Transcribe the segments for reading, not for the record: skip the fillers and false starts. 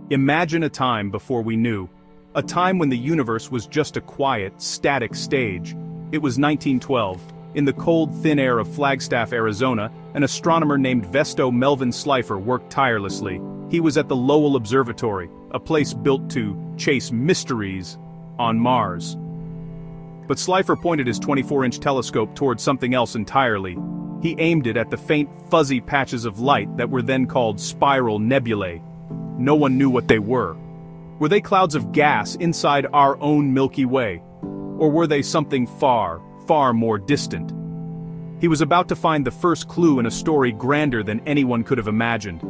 Imagine a time before we knew. A time when the universe was just a quiet, static stage. It was 1912. In the cold, thin air of Flagstaff, Arizona, an astronomer named Vesto Melvin Slipher worked tirelessly. He was at the Lowell Observatory, a place built to chase mysteries on Mars. But Slipher pointed his 24-inch telescope towards something else entirely. He aimed it at the faint, fuzzy patches of light that were then called spiral nebulae. No one knew what they were. Were they clouds of gas inside our own Milky Way? Or were they something far, far more distant? He was about to find the first clue in a story grander than anyone could have imagined.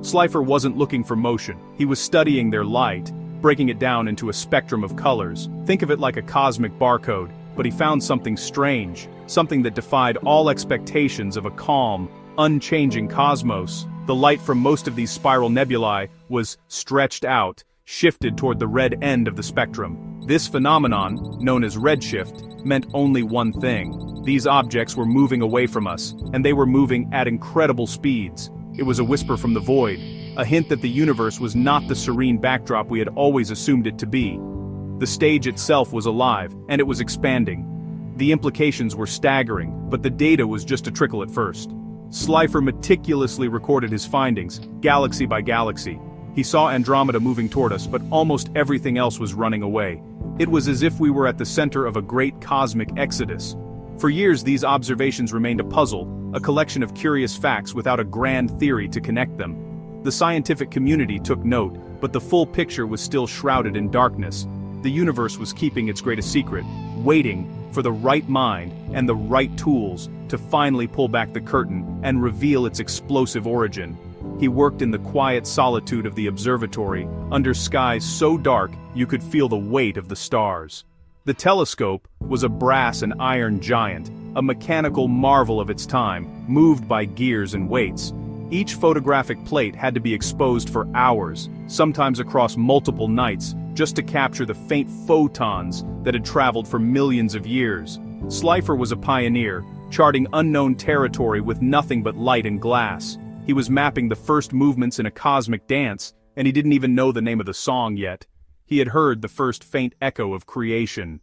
Slipher wasn't looking for motion. He was studying their light, breaking it down into a spectrum of colors. Think of it like a cosmic barcode, but he found something strange, something that defied all expectations of a calm, unchanging cosmos. The light from most of these spiral nebulae was stretched out, shifted toward the red end of the spectrum. This phenomenon, known as redshift, meant only one thing. These objects were moving away from us, and they were moving at incredible speeds. It was a whisper from the void, a hint that the universe was not the serene backdrop we had always assumed it to be. The stage itself was alive, and it was expanding. The implications were staggering, but the data was just a trickle at first. Slipher meticulously recorded his findings, galaxy by galaxy. He saw Andromeda moving toward us, but almost everything else was running away. It was as if we were at the center of a great cosmic exodus. For years these observations remained a puzzle, a collection of curious facts without a grand theory to connect them. The scientific community took note, but the full picture was still shrouded in darkness. The universe was keeping its greatest secret, waiting for the right mind and the right tools to finally pull back the curtain and reveal its explosive origin. He worked in the quiet solitude of the observatory, under skies so dark you could feel the weight of the stars. The telescope was a brass and iron giant, a mechanical marvel of its time, moved by gears and weights. Each photographic plate had to be exposed for hours, sometimes across multiple nights, just to capture the faint photons that had traveled for millions of years. Slipher was a pioneer, charting unknown territory with nothing but light and glass. He was mapping the first movements in a cosmic dance, and he didn't even know the name of the song yet. He had heard the first faint echo of creation.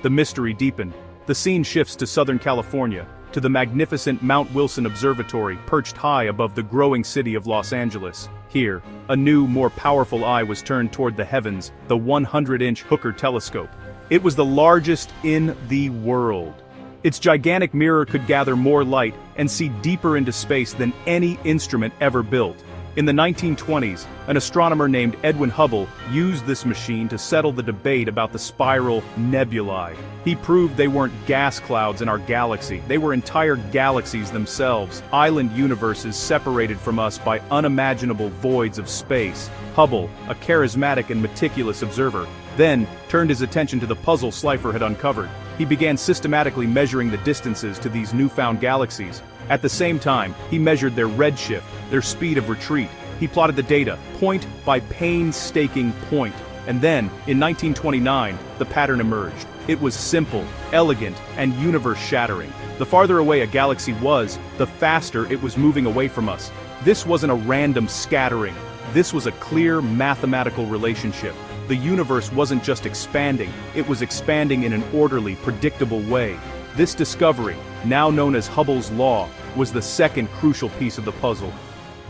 The mystery deepened. The scene shifts to Southern California, to the magnificent Mount Wilson Observatory perched high above the growing city of Los Angeles. Here, a new, more powerful eye was turned toward the heavens, the 100-inch Hooker telescope. It was the largest in the world. Its gigantic mirror could gather more light and see deeper into space than any instrument ever built. In the 1920s, an astronomer named Edwin Hubble used this machine to settle the debate about the spiral nebulae. He proved they weren't gas clouds in our galaxy, they were entire galaxies themselves, island universes separated from us by unimaginable voids of space. Hubble, a charismatic and meticulous observer, then turned his attention to the puzzle Slipher had uncovered. He began systematically measuring the distances to these newfound galaxies. At the same time, he measured their redshift, their speed of retreat. He plotted the data, point by painstaking point. And then, in 1929, the pattern emerged. It was simple, elegant, and universe-shattering. The farther away a galaxy was, the faster it was moving away from us. This wasn't a random scattering. This was a clear mathematical relationship. The universe wasn't just expanding, it was expanding in an orderly, predictable way. This discovery, now known as Hubble's law, was the second crucial piece of the puzzle.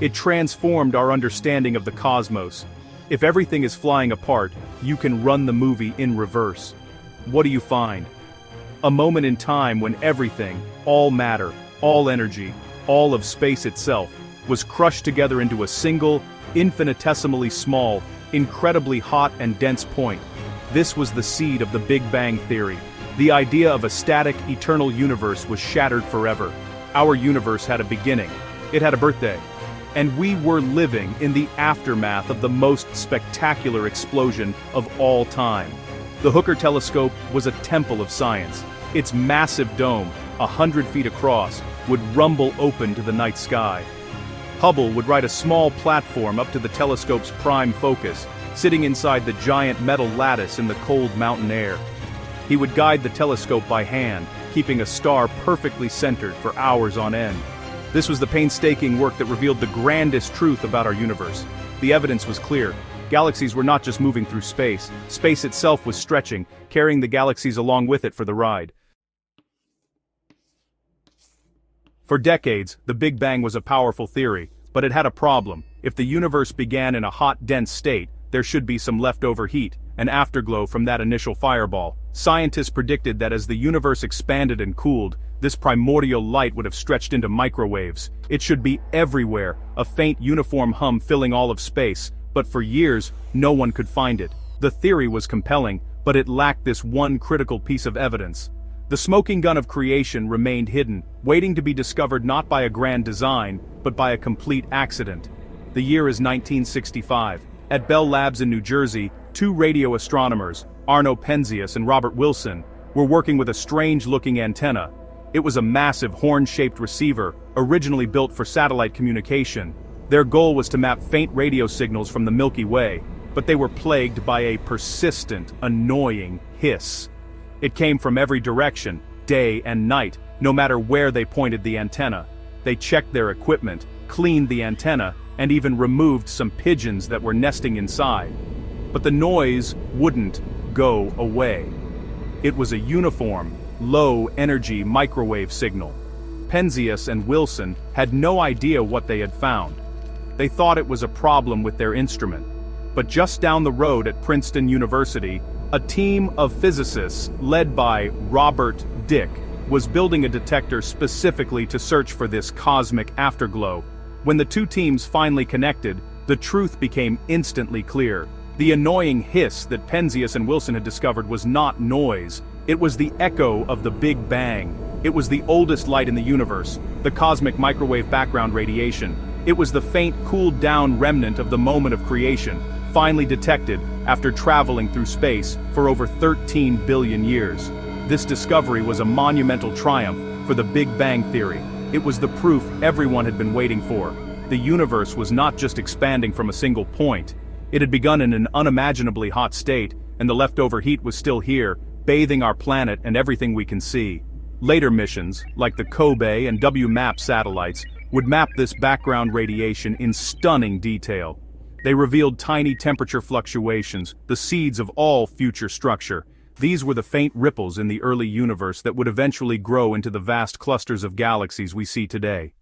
It transformed our understanding of the cosmos. If everything is flying apart, you can run the movie in reverse. What do you find? A moment in time when everything, all matter, all energy, all of space itself, was crushed together into a single, infinitesimally small, incredibly hot and dense point. This was the seed of the Big Bang Theory. The idea of a static, eternal universe was shattered forever. Our universe had a beginning. It had a birthday. And we were living in the aftermath of the most spectacular explosion of all time. The Hooker telescope was a temple of science. Its massive dome, 100 feet across, would rumble open to the night sky. Hubble would ride a small platform up to the telescope's prime focus, sitting inside the giant metal lattice in the cold mountain air. He would guide the telescope by hand, keeping a star perfectly centered for hours on end. This was the painstaking work that revealed the grandest truth about our universe. The evidence was clear. Galaxies were not just moving through space. Space itself was stretching, carrying the galaxies along with it for the ride. For decades, the Big Bang was a powerful theory, but it had a problem. If the universe began in a hot, dense state, there should be some leftover heat, an afterglow from that initial fireball. Scientists predicted that as the universe expanded and cooled, this primordial light would have stretched into microwaves. It should be everywhere, a faint uniform hum filling all of space, but for years, no one could find it. The theory was compelling, but it lacked this one critical piece of evidence. The smoking gun of creation remained hidden, waiting to be discovered not by a grand design, but by a complete accident. The year is 1965. At Bell Labs in New Jersey, two radio astronomers, Arno Penzias and Robert Wilson, were working with a strange-looking antenna. It was a massive horn-shaped receiver, originally built for satellite communication. Their goal was to map faint radio signals from the Milky Way, but they were plagued by a persistent, annoying hiss. It came from every direction, day and night, no matter where they pointed the antenna. They checked their equipment, cleaned the antenna, and even removed some pigeons that were nesting inside. But the noise wouldn't go away. It was a uniform, low-energy microwave signal. Penzias and Wilson had no idea what they had found. They thought it was a problem with their instrument. But just down the road at Princeton University, a team of physicists, led by Robert Dick, was building a detector specifically to search for this cosmic afterglow. When the two teams finally connected, the truth became instantly clear. The annoying hiss that Penzias and Wilson had discovered was not noise. It was the echo of the Big Bang. It was the oldest light in the universe, the cosmic microwave background radiation. It was the faint, cooled-down remnant of the moment of creation, finally detected after traveling through space for over 13 billion years. This discovery was a monumental triumph for the Big Bang theory. It was the proof everyone had been waiting for. The universe was not just expanding from a single point. It had begun in an unimaginably hot state, and the leftover heat was still here, bathing our planet and everything we can see. Later missions, like the COBE and WMAP satellites, would map this background radiation in stunning detail. They revealed tiny temperature fluctuations, the seeds of all future structure. These were the faint ripples in the early universe that would eventually grow into the vast clusters of galaxies we see today.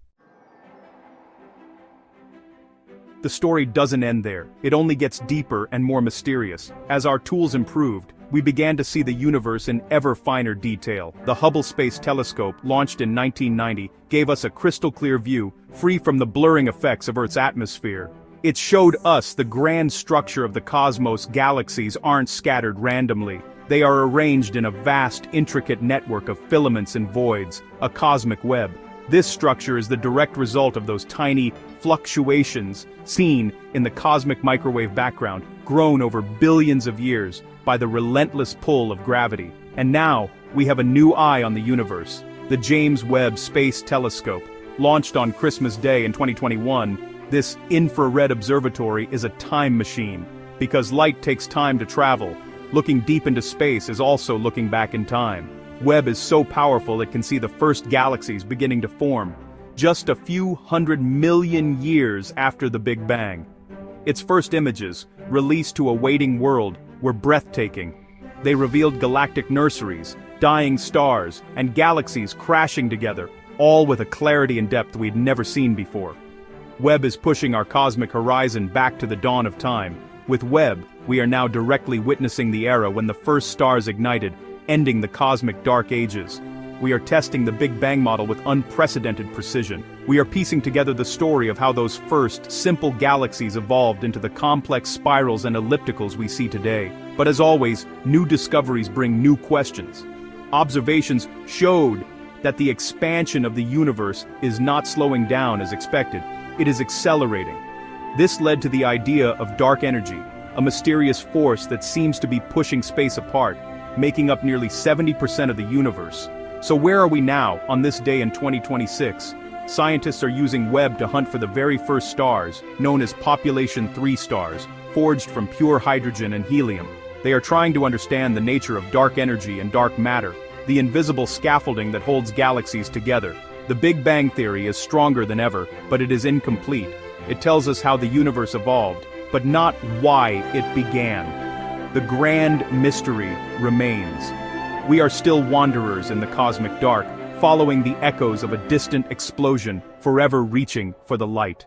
The story doesn't end there. It only gets deeper and more mysterious. As our tools improved, we began to see the universe in ever finer detail. The Hubble Space Telescope, launched in 1990, gave us a crystal-clear view, free from the blurring effects of Earth's atmosphere. It showed us the grand structure of the cosmos. Galaxies aren't scattered randomly. They are arranged in a vast, intricate network of filaments and voids, a cosmic web. This structure is the direct result of those tiny fluctuations seen in the cosmic microwave background, grown over billions of years by the relentless pull of gravity. And now, we have a new eye on the universe, the James Webb Space Telescope. Launched on Christmas Day in 2021, this infrared observatory is a time machine. Because light takes time to travel, looking deep into space is also looking back in time. Webb is so powerful it can see the first galaxies beginning to form, just a few 100 million years after the Big Bang. Its first images, released to a waiting world, were breathtaking. They revealed galactic nurseries, dying stars, and galaxies crashing together, all with a clarity and depth we'd never seen before. Webb is pushing our cosmic horizon back to the dawn of time. With Webb, we are now directly witnessing the era when the first stars ignited, ending the cosmic dark ages. We are testing the Big Bang model with unprecedented precision. We are piecing together the story of how those first, simple galaxies evolved into the complex spirals and ellipticals we see today. But as always, new discoveries bring new questions. Observations showed that the expansion of the universe is not slowing down as expected. It is accelerating. This led to the idea of dark energy, a mysterious force that seems to be pushing space apart, making up nearly 70% of the universe. So where are we now, on this day in 2026? Scientists are using Webb to hunt for the very first stars, known as Population 3 stars, forged from pure hydrogen and helium. They are trying to understand the nature of dark energy and dark matter, the invisible scaffolding that holds galaxies together. The Big Bang Theory is stronger than ever, but it is incomplete. It tells us how the universe evolved, but not why it began. The grand mystery remains. We are still wanderers in the cosmic dark, following the echoes of a distant explosion, forever reaching for the light.